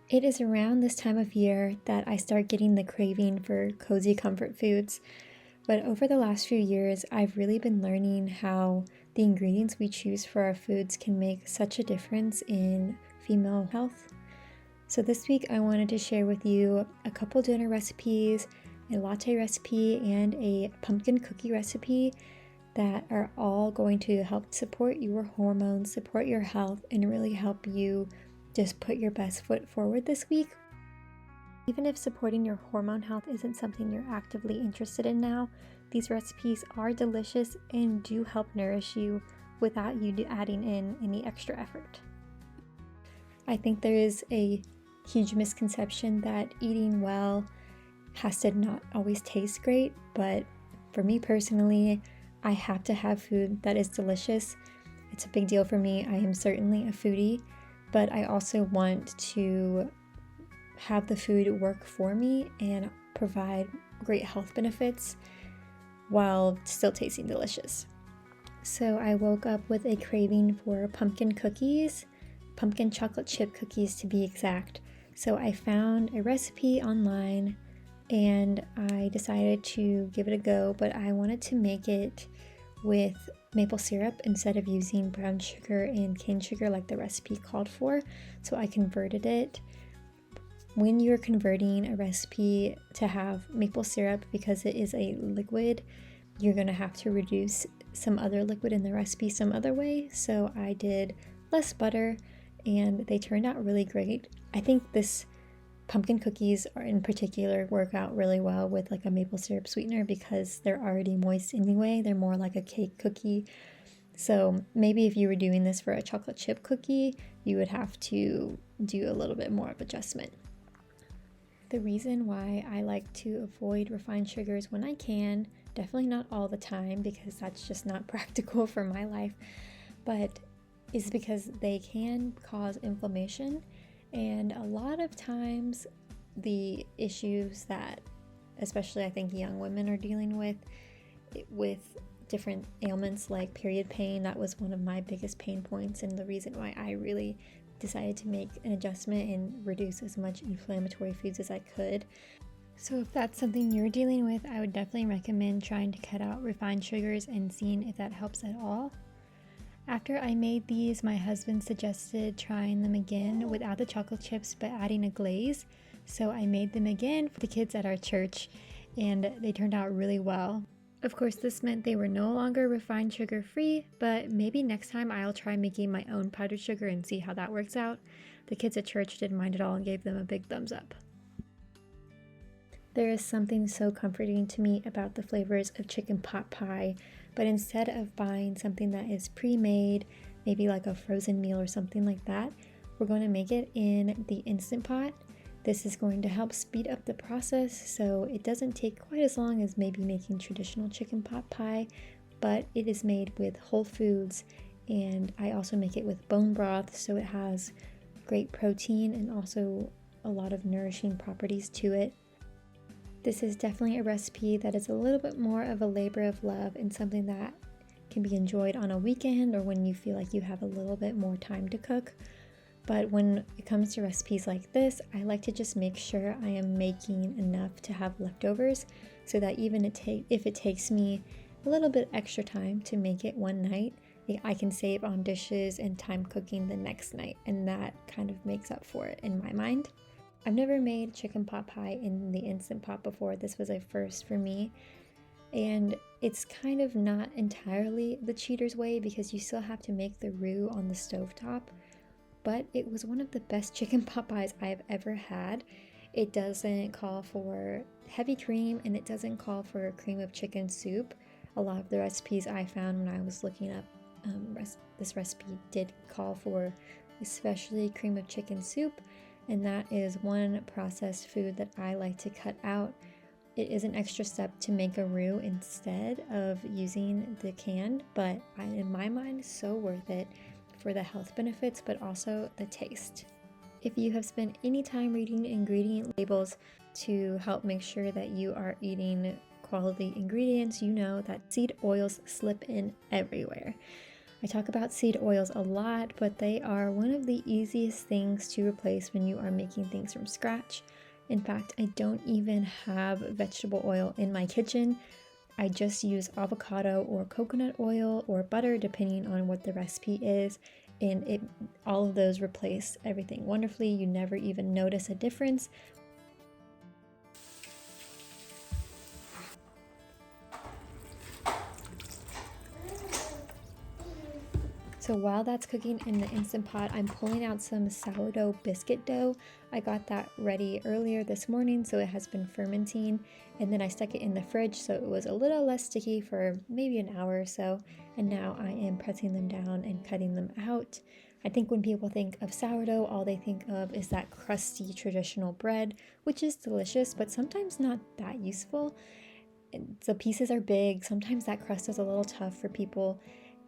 It is around this time of year that I start getting the craving for cozy comfort foods. But over the last few years, I've really been learning how the ingredients we choose for our foods can make such a difference in female health. So this week, I wanted to share with you a couple dinner recipes, a latte recipe, and a pumpkin cookie recipe that are all going to help support your hormones, support your health, and really help you just put your best foot forward this week. Even if supporting your hormone health isn't something you're actively interested in now, these recipes are delicious and do help nourish you without you adding in any extra effort. I think there is a huge misconception that eating well has to not always taste great, but for me personally, I have to have food that is delicious. It's a big deal for me. I am certainly a foodie, but I also want to have the food work for me and provide great health benefits while still tasting delicious. So I woke up with a craving for pumpkin cookies, pumpkin chocolate chip cookies to be exact. So I found a recipe online and I decided to give it a go, but I wanted to make it with maple syrup instead of using brown sugar and cane sugar like the recipe called for. So I converted it. When you're converting a recipe to have maple syrup, because it is a liquid, you're going to have to reduce some other liquid in the recipe some other way. So I did less butter and they turned out really great. I think this pumpkin cookies are in particular work out really well with like a maple syrup sweetener because they're already moist anyway. They're more like a cake cookie. So maybe if you were doing this for a chocolate chip cookie, you would have to do a little bit more of adjustment. The reason why I like to avoid refined sugars when I can, definitely not all the time because that's just not practical for my life, but is because they can cause inflammation. And a lot of times the issues that especially I think young women are dealing with different ailments like period pain, that was one of my biggest pain points and the reason why I really decided to make an adjustment and reduce as much inflammatory foods as I could. So if that's something you're dealing with, I would definitely recommend trying to cut out refined sugars and seeing if that helps at all. After I made these, my husband suggested trying them again without the chocolate chips but adding a glaze. So I made them again for the kids at our church and they turned out really well. Of course, this meant they were no longer refined sugar free, but maybe next time I'll try making my own powdered sugar and see how that works out. The kids at church didn't mind at all and gave them a big thumbs up. There is something so comforting to me about the flavors of chicken pot pie, but instead of buying something that is pre-made, maybe like a frozen meal or something like that, we're going to make it in the Instant Pot. This is going to help speed up the process so it doesn't take quite as long as maybe making traditional chicken pot pie, but it is made with whole foods and I also make it with bone broth so it has great protein and also a lot of nourishing properties to it. This is definitely a recipe that is a little bit more of a labor of love and something that can be enjoyed on a weekend or when you feel like you have a little bit more time to cook. But when it comes to recipes like this, I like to just make sure I am making enough to have leftovers so that even if it takes me a little bit extra time to make it one night, I can save on dishes and time cooking the next night, and that kind of makes up for it in my mind. I've never made chicken pot pie in the Instant Pot before. This was a first for me. And it's kind of not entirely the cheater's way because you still have to make the roux on the stovetop. But it was one of the best chicken pot pies I've ever had. It doesn't call for heavy cream and it doesn't call for cream of chicken soup. A lot of the recipes I found when I was looking up this recipe did call for especially cream of chicken soup. And that is one processed food that I like to cut out. It is an extra step to make a roux instead of using the canned, but in my mind, so worth it for the health benefits, but also the taste. If you have spent any time reading ingredient labels to help make sure that you are eating quality ingredients, you know that seed oils slip in everywhere. I talk about seed oils a lot, but they are one of the easiest things to replace when you are making things from scratch. In fact, I don't even have vegetable oil in my kitchen. I just use avocado or coconut oil or butter depending on what the recipe is, and all of those replace everything wonderfully. You never even notice a difference. So while that's cooking in the Instant Pot, I'm pulling out some sourdough biscuit dough. I got that ready earlier this morning, so it has been fermenting, and then I stuck it in the fridge so it was a little less sticky for maybe an hour or so, and now I am pressing them down and cutting them out. I think when people think of sourdough, all they think of is that crusty traditional bread, which is delicious, but sometimes not that useful. The pieces are big, sometimes that crust is a little tough for people,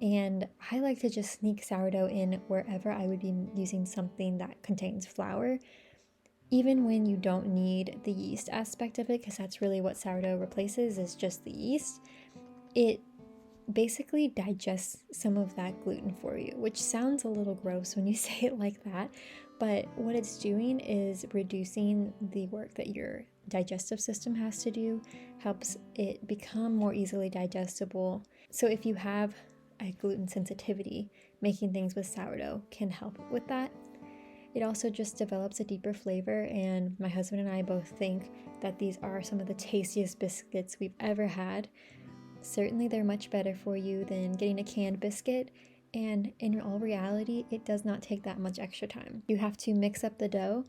and I like to just sneak sourdough in wherever I would be using something that contains flour, even when you don't need the yeast aspect of it, because that's really what sourdough replaces, is just the yeast. It basically digests some of that gluten for you, which sounds a little gross when you say it like that, but what it's doing is reducing the work that your digestive system has to do, helps it become more easily digestible. So if you have a gluten sensitivity, making things with sourdough can help with that. It also just develops a deeper flavor, and my husband and I both think that these are some of the tastiest biscuits we've ever had. Certainly they're much better for you than getting a canned biscuit, and in all reality, it does not take that much extra time. You have to mix up the dough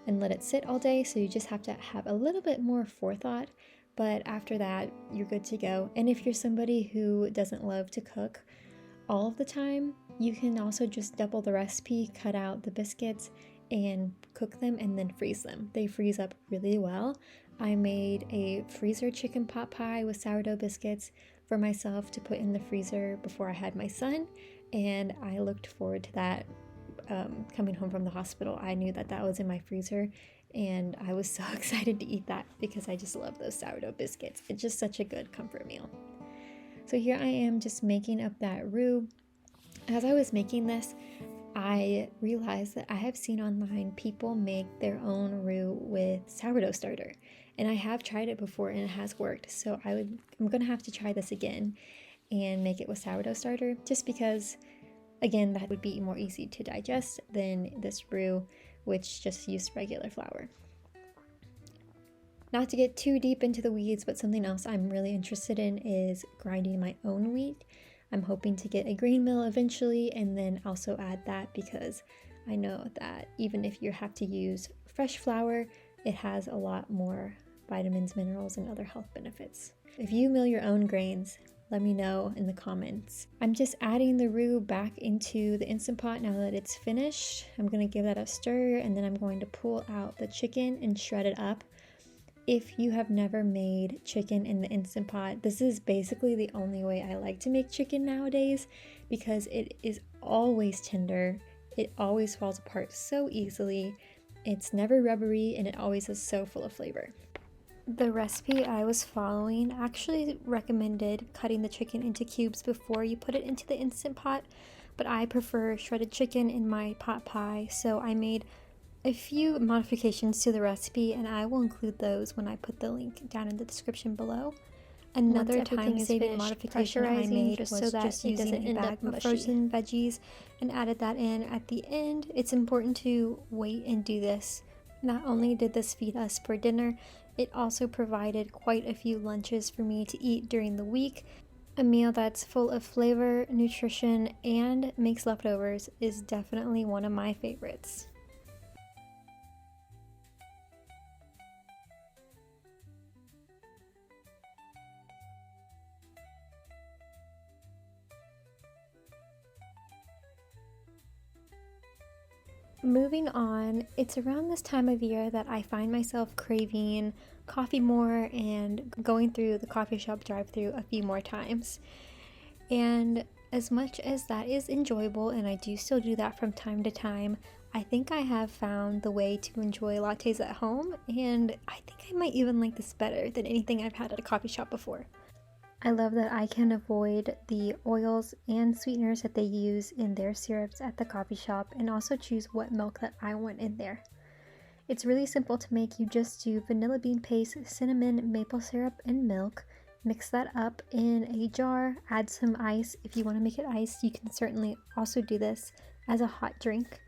and let it sit all day, so you just have to have a little bit more forethought, but after that, you're good to go. And if you're somebody who doesn't love to cook all of the time, you can also just double the recipe, cut out the biscuits, and cook them and then freeze them. They freeze up really well. I made a freezer chicken pot pie with sourdough biscuits for myself to put in the freezer before I had my son, and I looked forward to that coming home from the hospital. I knew that that was in my freezer, and I was so excited to eat that because I just love those sourdough biscuits. It's just such a good comfort meal. So here I am just making up that roux. As I was making this, I realized that I have seen online people make their own roux with sourdough starter, and I have tried it before and it has worked. So I'm gonna have to try this again and make it with sourdough starter, just because, again, that would be more easy to digest than this roux, which just used regular flour. Not to get too deep into the weeds, but something else I'm really interested in is grinding my own wheat. I'm hoping to get a grain mill eventually, and then also add that, because I know that even if you have to use fresh flour, it has a lot more vitamins, minerals, and other health benefits. If you mill your own grains, let me know in the comments. I'm just adding the roux back into the Instant Pot now that it's finished. I'm going to give that a stir, and then I'm going to pull out the chicken and shred it up. If you have never made chicken in the Instant Pot, this is basically the only way I like to make chicken nowadays, because it is always tender, it always falls apart so easily, it's never rubbery, and it always is so full of flavor. The recipe I was following actually recommended cutting the chicken into cubes before you put it into the Instant Pot, but I prefer shredded chicken in my pot pie, so I made a few modifications to the recipe, and I will include those when I put the link down in the description below. Another time-saving modification I made was so that just using a bag of frozen veggies and added that in at the end. It's important to wait and do this. Not only did this feed us for dinner, it also provided quite a few lunches for me to eat during the week. A meal that's full of flavor, nutrition, and makes leftovers is definitely one of my favorites. Moving on, it's around this time of year that I find myself craving coffee more and going through the coffee shop drive-thru a few more times. And as much as that is enjoyable, and I do still do that from time to time, I think I have found the way to enjoy lattes at home, and I think I might even like this better than anything I've had at a coffee shop before. I love that I can avoid the oils and sweeteners that they use in their syrups at the coffee shop and also choose what milk that I want in there. It's really simple to make. You just do vanilla bean paste, cinnamon, maple syrup, and milk. Mix that up in a jar, add some ice. If you want to make it iced, you can certainly also do this as a hot drink.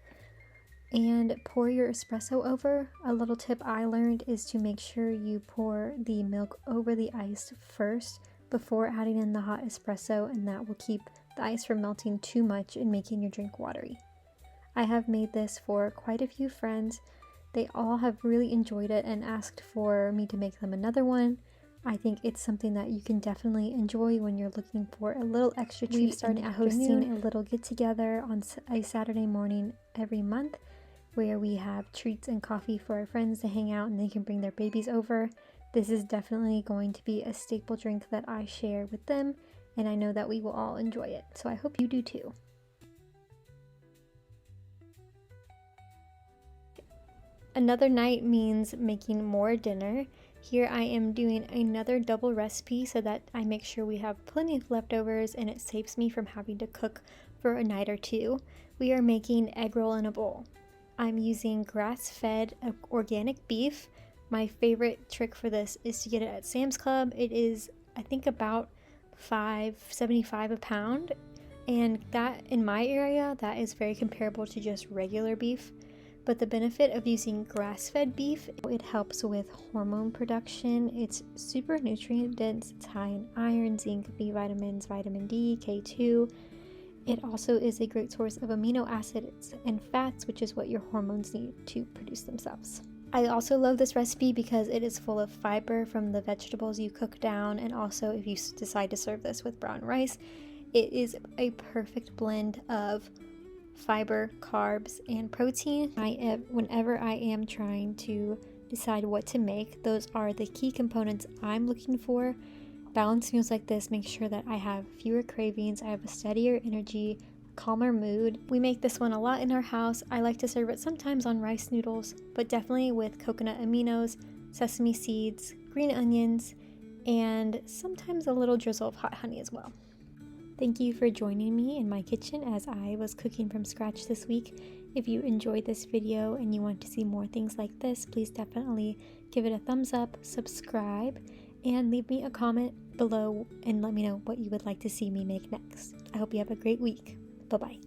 And pour your espresso over. A little tip I learned is to make sure you pour the milk over the ice first before adding in the hot espresso, and that will keep the ice from melting too much and making your drink watery. I have made this for quite a few friends. They all have really enjoyed it and asked for me to make them another one. I think it's something that you can definitely enjoy when you're looking for a little extra treat. We've started hosting a little get-together on a Saturday morning every month where we have treats and coffee for our friends to hang out and they can bring their babies over. This is definitely going to be a staple drink that I share with them, and I know that we will all enjoy it. So I hope you do too. Another night means making more dinner. Here I am doing another double recipe so that I make sure we have plenty of leftovers and it saves me from having to cook for a night or two. We are making egg roll in a bowl. I'm using grass-fed organic beef. My favorite trick for this is to get it at Sam's Club. It is, I think, about $5.75 a pound, and that in my area that is very comparable to just regular beef. But the benefit of using grass-fed beef, it helps with hormone production. It's super nutrient dense. It's high in iron, zinc, B vitamins, vitamin D, K2. It also is a great source of amino acids and fats, which is what your hormones need to produce themselves. I also love this recipe because it is full of fiber from the vegetables you cook down, and also if you decide to serve this with brown rice, it is a perfect blend of fiber, carbs, and protein. Whenever I am trying to decide what to make, those are the key components I'm looking for. Balanced meals like this make sure that I have fewer cravings, I have a steadier energy, calmer mood. We make this one a lot in our house. I like to serve it sometimes on rice noodles, but definitely with coconut aminos, sesame seeds, green onions, and sometimes a little drizzle of hot honey as well. Thank you for joining me in my kitchen as I was cooking from scratch this week. If you enjoyed this video and you want to see more things like this, please definitely give it a thumbs up, subscribe, and leave me a comment below and let me know what you would like to see me make next. I hope you have a great week. Bye-bye.